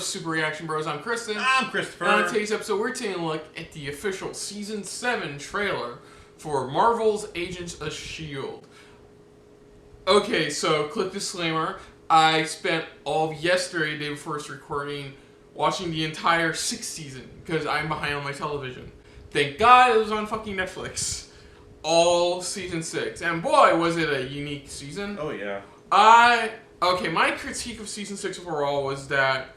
Super Reaction Bros? I'm Kristen. I'm Christopher. And on today's episode, we're taking a look at the official Season 7 trailer for Marvel's Agents of S.H.I.E.L.D. Okay, so quick disclaimer. I spent all of yesterday, day before this recording, watching the entire 6th season because I'm behind on my television. Thank God it was on fucking Netflix. All Season 6. And boy, was it a unique season. Oh, yeah. Okay, my critique of Season 6 overall was that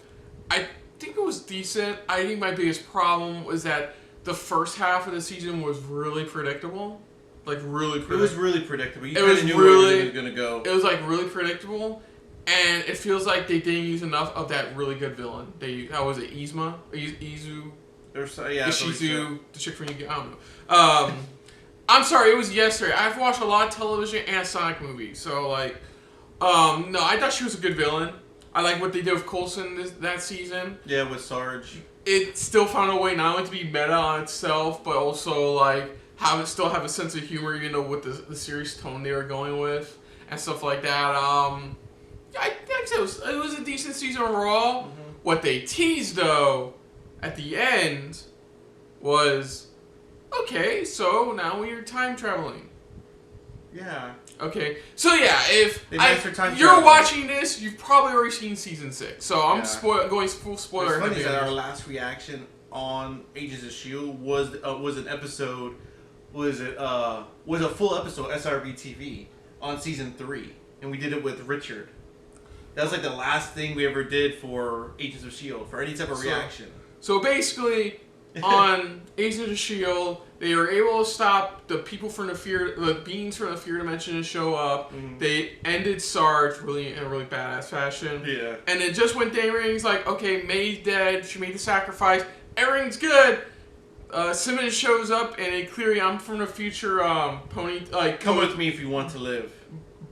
I think it was decent. I think my biggest problem was that the first half of the season was really predictable. Like, really predictable. It was really predictable. You kind of knew where it was going to go. It was, like, really predictable. And it feels like they didn't use enough of that really good villain. How was it? Izu? Ishizu, the chick from Yu-Gi-Oh! I don't know. I'm sorry, it was yesterday. I've watched a lot of television and Sonic movies. So, like, no, I thought she was a good villain. I like what they did with Coulson that season. Yeah, with Sarge. It still found a way not only to be meta on itself, but also, like, still have a sense of humor, even though with the serious tone they were going with and stuff like that. I think it was a decent season overall. Mm-hmm. What they teased, though, at the end was, okay, so now we're time traveling. Yeah. Okay, so yeah, if you're watching this, you've probably already seen Season 6. So I'm going full spoiler. What's funny is that our last reaction on Agents of S.H.I.E.L.D. was an episode. Was a full episode SRBTV on Season 3, and we did it with Richard. That was like the last thing we ever did for Agents of S.H.I.E.L.D. for any type of reaction. So basically, on Agents of S.H.I.E.L.D., they were able to stop the beings from the fear dimension to show up. Mm-hmm. They ended Sarge in a really badass fashion. Yeah. And it just went everything's like, okay, May's dead. She made the sacrifice. Everything's good. Simmons shows up and a clearly I'm from the future pony come with me if you want to live.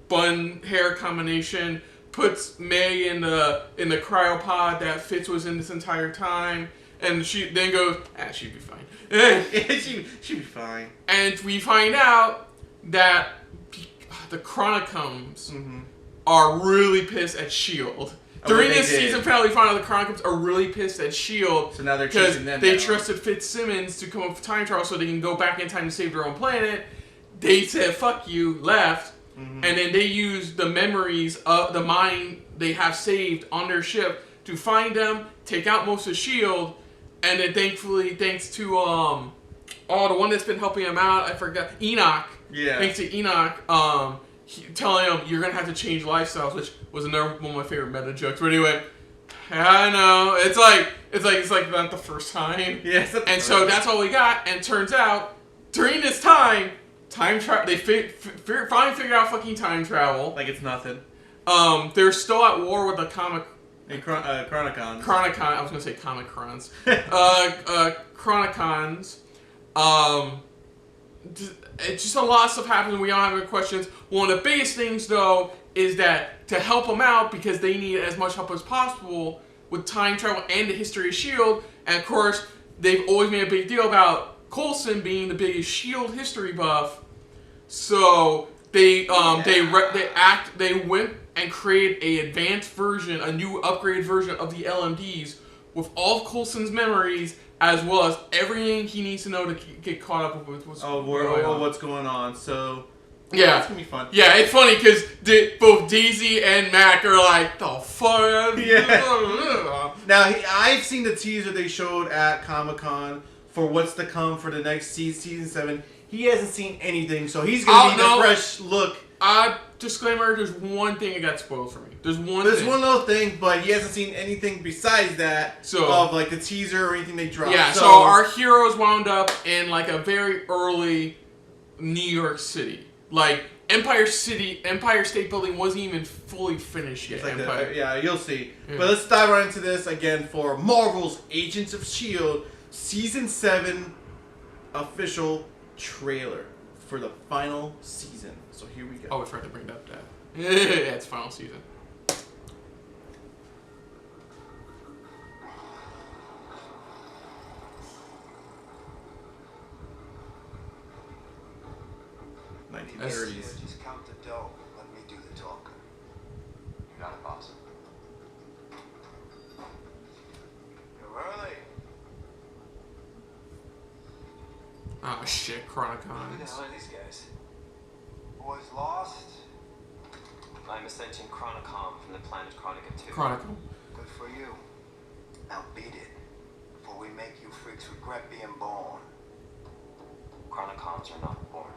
Bun hair combination puts May in the cryopod that Fitz was in this entire time, and she then goes, she'd be fine. she'd be fine. And we find out that the Chronicles are really pissed at S.H.I.E.L.D. During this season finale, we find out the Chronicles are really pissed at S.H.I.E.L.D. So now they're chasing them they down. trusted Fitzsimmons to come up with time travel so they can go back in time to save their own planet. They said, fuck you, left. Mm-hmm. And then they used the memories of the mind they have saved on their ship to find them, take out most of S.H.I.E.L.D., and then thankfully, thanks to, the one that's been helping them out, I forgot, Enoch. Yeah. Thanks to Enoch, telling him you're gonna have to change lifestyles, which was another one of my favorite meta jokes. But anyway, I know it's like not the first time. Yes. And so that's all we got. And turns out during this time travel. They finally figure out fucking time travel. Like it's nothing. They're still at war with the Chronicons. I was gonna say Comic-Crons. Chronicons. It's just a lot of stuff happens. We all have any questions. One of the biggest things, though, is that to help them out, because they need as much help as possible with time travel and the history of S.H.I.E.L.D. And of course, they've always made a big deal about Coulson being the biggest S.H.I.E.L.D. history buff. So they went and created a advanced version, a new upgraded version of the LMDs with all of Coulson's memories, as well as everything he needs to know to get caught up with what's going on. So yeah, it's gonna be fun. Yeah, it's funny because both Daisy and Mac are like, the fuck. Yeah. Now I've seen the teaser they showed at Comic-Con for what's to come for the next season 7. He hasn't seen anything, so he's gonna be the fresh look. Disclaimer: there's one thing that got spoiled for me. There's one little thing, but he hasn't seen anything besides that of like the teaser or anything they dropped. Yeah, so our heroes wound up in like a very early New York City. Like Empire State Building wasn't even fully finished yet. Like you'll see. Yeah. But let's dive right into this again for Marvel's Agents of S.H.I.E.L.D. Season 7 official trailer for the final season. So here we go. Oh, I forgot to bring up that. Yeah, it's final season. Just count the dough. Let me do the talking. You got it, boss. Oh shit, Who the Chronicons. hell are these guys? Boys lost? I'm Ascension Chronicom from the planet Chronica 2. Chronicle. Good for you. Now beat it before we make you freaks regret being born. Chronicoms are not born.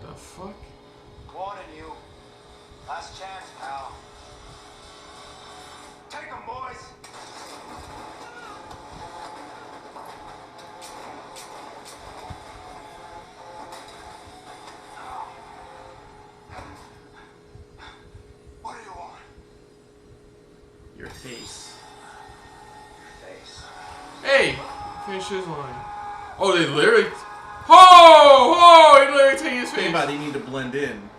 The fuck? Warning you. Last chance, pal. Take 'em, boys. What do you want? Your face. Face. Hey! Finish his line. Oh, they literally... Oh! He literally taking his Think face. about it, they need to blend in.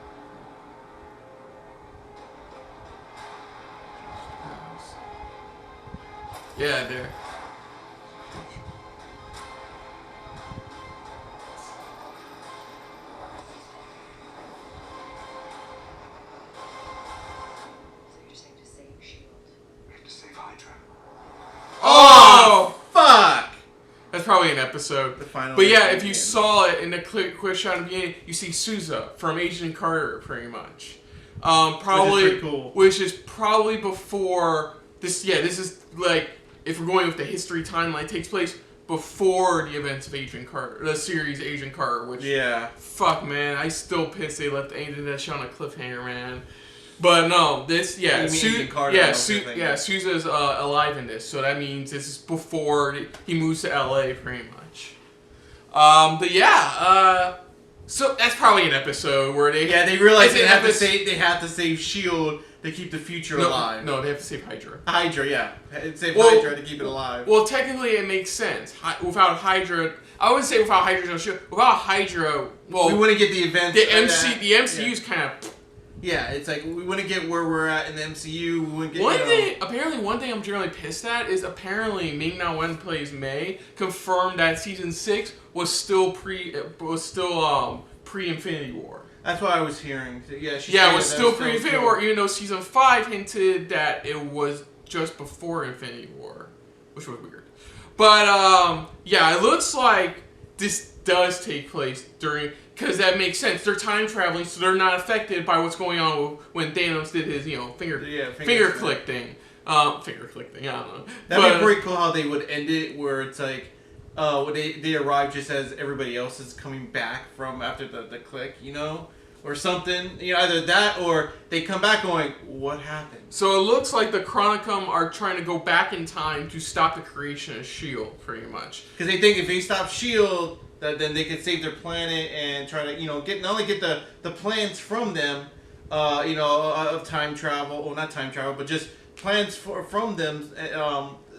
Yeah, there. So you're saying to save S.H.I.E.L.D. We have to save Hydra. Oh! Fuck! That's probably an episode. The final But yeah, episode if you again. saw it in the quick shot in the beginning, you see Sousa from Agent Carter, pretty much. Probably, pretty cool. Which is probably before this. Yeah, this is like if we're going with the history timeline, it takes place before the events of Agent Carter, the series Agent Carter. Which Yeah. fuck, man, I still pissed they left that shit on a cliffhanger, man. But no, this You mean Agent Carter, I yeah, don't think. Sousa's alive in this, so that means this is before he moves to LA, pretty much. But yeah, so that's probably an episode where they Yeah, they realize It's they an have to episode- save S.H.I.E.L.D. to keep the future no, alive. no, they have to save Hydra. Hydra, yeah. Save Well- Hydra to keep it alive. Well, technically, it makes sense. Without Hydra, I wouldn't say without Hydra's on shield. Without Hydra, well, we wouldn't get the events. the of MC, that. the MCU's kind of. Yeah, it's like we wouldn't get where we're at in the MCU. We wouldn't get. One thing I'm generally pissed at is apparently Ming Na Wen plays May confirmed that season 6 was still pre Infinity War. That's what I was hearing. Yeah, It was still pre Infinity War, even though season 5 hinted that it was just before Infinity War, which was weird. But yeah, it looks like this does take place during. Because that makes sense. They're time traveling, so they're not affected by what's going on when Thanos did his, finger click thing. Finger click thing. I don't know. That'd be pretty cool how they would end it, where it's like, when they arrive just as everybody else is coming back from after the click, or something. Either that or they come back going, what happened? So it looks like the Chronicum are trying to go back in time to stop the creation of S.H.I.E.L.D. pretty much. Because they think if they stop S.H.I.E.L.D., then they could save their planet and try to, get not only get the plans from them, of time travel, or not time travel, but just plans from them,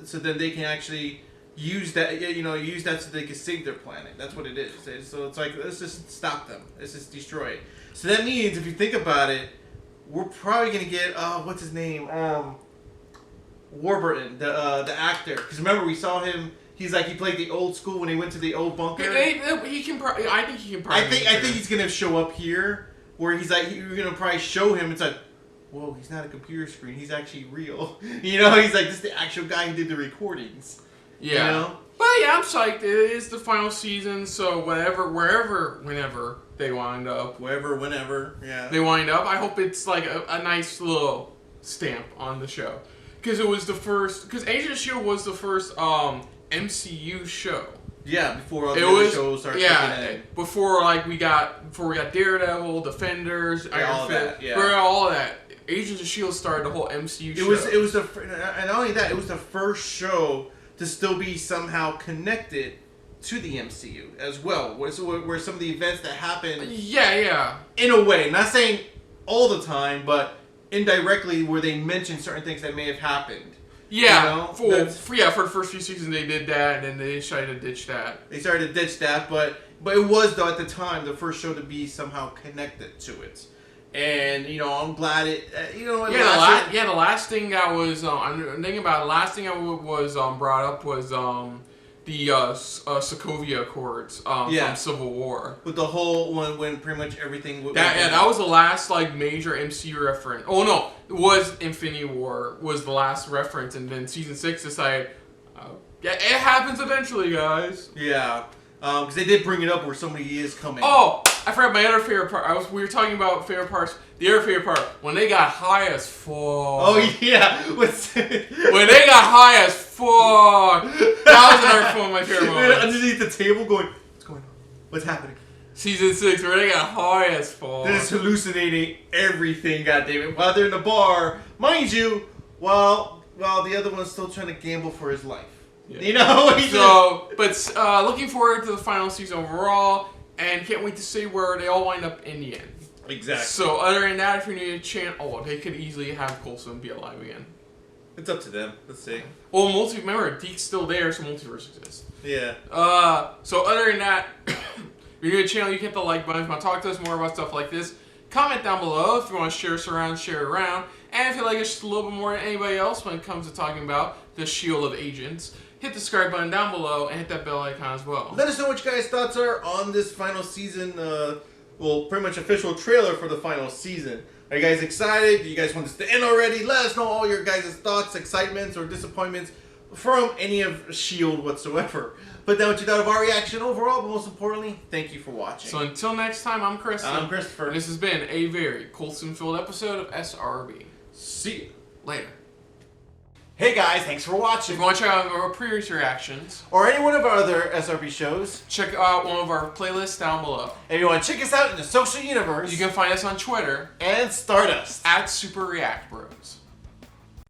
so then they can actually use that, so they can save their planet. That's what it is. So it's like, let's just stop them. Let's just destroy it. So that means, if you think about it, we're probably gonna get, what's his name, Warburton, the actor. Because remember, we saw him. He's like, he played the old school when he went to the old bunker. He can probably. I think he can probably. I think he's gonna show up here, where he's like, you're gonna probably show him. It's like, whoa, he's not a computer screen. He's actually real. He's like, this is the actual guy who did the recordings. Yeah. But yeah, I'm psyched. It is the final season, so whenever they wind up, Whenever, yeah. they wind up. I hope it's like a nice little stamp on the show, because it was the first. Because Agent of S.H.I.E.L.D. was the first MCU show. Yeah, before all the other shows started kicking in. Before we got Daredevil, Defenders, Iron Fist, all of that. Agents of S.H.I.E.L.D. started the whole MCU show. It was and not only that, it was the first show to still be somehow connected to the MCU as well. Where some of the events that happened, in a way, not saying all the time, but indirectly, where they mentioned certain things that may have happened. Yeah, for the first few seasons they did that, and then they decided to ditch that. They started to ditch that, but it was, though, at the time, the first show to be somehow connected to it. And, I'm glad it, the last thing that was, I'm thinking about, the last thing I was brought up was, Sokovia Accords from Civil War. With the whole when pretty much everything. That was the last like major MCU reference. Oh no, it was Infinity War was the last reference, and then season 6 decided, yeah, it happens eventually, guys. Yeah, because they did bring it up where somebody is coming. Oh, I forgot my other favorite part. We were talking about favorite parts. The other favorite part when they got high as fuck. Oh yeah, when they got high as fuck. That was another one of my favorite moments. Underneath the table, going, what's going on? What's happening? Season 6, where they got high as fuck. They're just hallucinating everything, goddammit, while they're in the bar, mind you, while the other one's still trying to gamble for his life. Yeah. You know? So, but looking forward to the final season overall, and can't wait to see where they all wind up in the end. Exactly. So, other than that, if you're new to the channel, they could easily have Coulson be alive again. It's up to them. Let's see. Well, remember, Deke's still there, so multiverse exists. Yeah. So, other than that, if you're new to the channel, you can hit the like button if you want to talk to us more about stuff like this. Comment down below if you want to share us around, share it around. And if you like us just a little bit more than anybody else when it comes to talking about the S.H.I.E.L.D. of Agents, hit the subscribe button down below and hit that bell icon as well. Let us know what you guys' thoughts are on this final season, pretty much official trailer for the final season. Are you guys excited? Do you guys want this to end already? Let us know all your guys' thoughts, excitements, or disappointments from any of S.H.I.E.L.D. whatsoever. Put down what you thought of our reaction overall, but most importantly, thank you for watching. So until next time, I'm Chris. I'm Christopher. This has been a very Coulson-filled episode of SRB. See you Later. Hey guys, thanks for watching. If you want to check out our previous reactions, or any one of our other SRB shows, check out one of our playlists down below. If you want to check us out in the social universe, you can find us on Twitter and Stardust at Super React Bros.